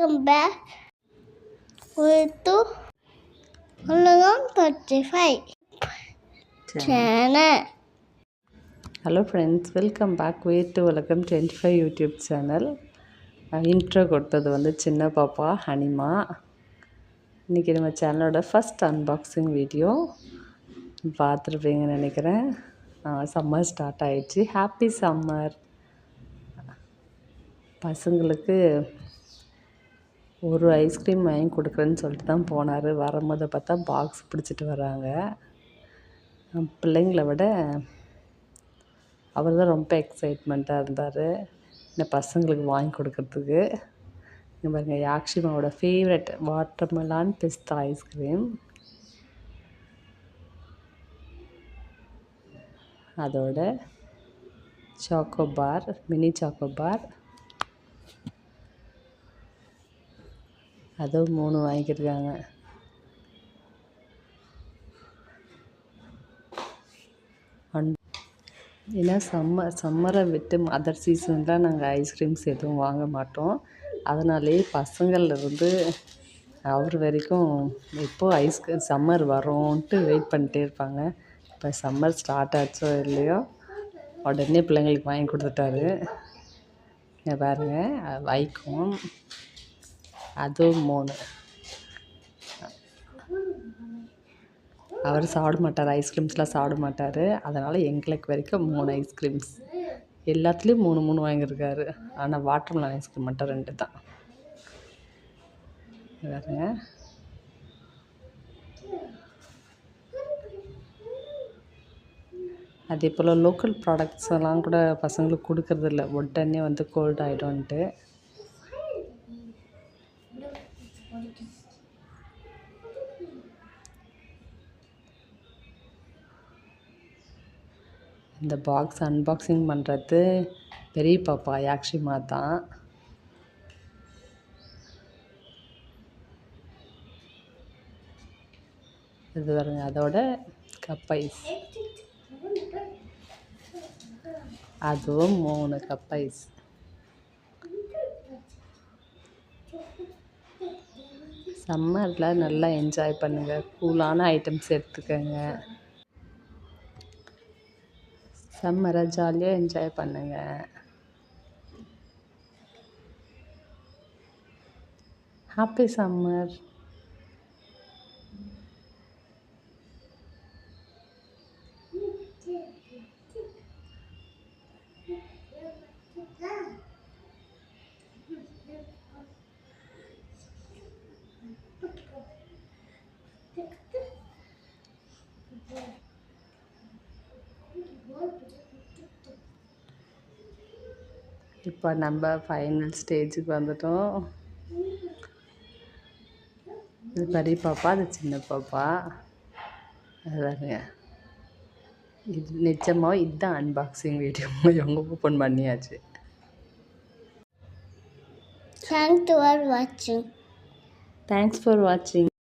welcome back to Ulangan 35 channel. Hello friends, welcome back to Ulangan 25 YouTube channel. Intro கொடுத்தது வந்து சின்ன பாப்பா ஹனிமா. இன்றைக்கி நம்ம சேனலோட ஃபஸ்ட் அன்பாக்சிங் வீடியோ பார்த்துருப்பீங்கன்னு நினைக்கிறேன். சம்மர் ஸ்டார்ட் ஆயிடுச்சு. Happy summer. பசங்களுக்கு ஒரு ஐஸ்கிரீம் வாங்கி கொடுக்குறேன்னு சொல்லிட்டு தான் போனார். வரும்போது பார்த்தா பாக்ஸ் பிடிச்சிட்டு வராங்க. பிள்ளைங்களை விட அவர் தான் ரொம்ப எக்ஸைட்மெண்ட்டாக இருந்தார் இந்த பசங்களுக்கு வாங்கி கொடுக்கறதுக்கு. இங்கே பாருங்கள், யாக்ஷிமாவோட ஃபேவரட் வாட்டர்மெலான் பிஸ்தா ஐஸ்கிரீம். அதோட சாக்கோபார், மினி சாக்கோபார், அதுவும் 3 வாங்கிக்கிருக்காங்க. ஏன்னா சம்மரை விட்டு அதர் சீசன்லாம் நாங்கள் ஐஸ்கிரீம்ஸ் எதுவும் வாங்க மாட்டோம். அதனாலே பசங்கள்லேருந்து அவர் வரைக்கும் எப்போது ஐஸ்கிரீம் சம்மர் வரோன்ட்டு வெயிட் பண்ணிட்டே இருப்பாங்க. இப்போ சம்மர் ஸ்டார்ட் ஆச்சோ இல்லையோ உடனே பிள்ளைங்களுக்கு வாங்கி கொடுத்துட்டாரு. இங்கே பாருங்கள், வைக்கும் அதுவும் 3. அவர் சாப்பிட மாட்டார், ஐஸ்கிரீம்ஸ்லாம் சாப்பிட மாட்டார். அதனால் எங்களுக்கு வரைக்கும் 3 ஐஸ்கிரீம்ஸ், எல்லாத்துலேயும் 3 வாங்கியிருக்காரு. ஆனால் வாட்டர்மெலன் ஐஸ்கிரீம் மட்டும் 2 தான். பாருங்க, அதே போல் லோக்கல் ப்ராடக்ட்ஸ் எல்லாம் கூட பசங்களுக்கு கொடுக்கறதில்ல, உடனே வந்து கோல்ட் ஆகிடும்ன்ட்டு. இந்த பாக்ஸ் அன்பாக்சிங் பண்ணுறது பெரிய பாப்பா யாக்ஷிமா தான். இது வருங்க, அதோட கப் ஐஸ், அதுவும் 3 கப் ஐஸ். சம்மரில் நல்லா என்ஜாய் பண்ணுங்கள், கூலான ஐட்டம்ஸ் எடுத்துக்கோங்க. சம்மரை ஜாலியாக என்ஜாய் பண்ணுங்கள். Happy summer. இப்போ நம்ம ஃபைனல் ஸ்டேஜுக்கு வந்துட்டோம். இது பெரிய பாப்பா, அது சின்ன பாப்பா. அதாங்க, இது நிஜமாக இதுதான் அன்பாக்சிங் வீடியோ. இவங்க ஓப்பன் பண்ணியாச்சு. Thanks for watching. Thanks for வாட்சிங்.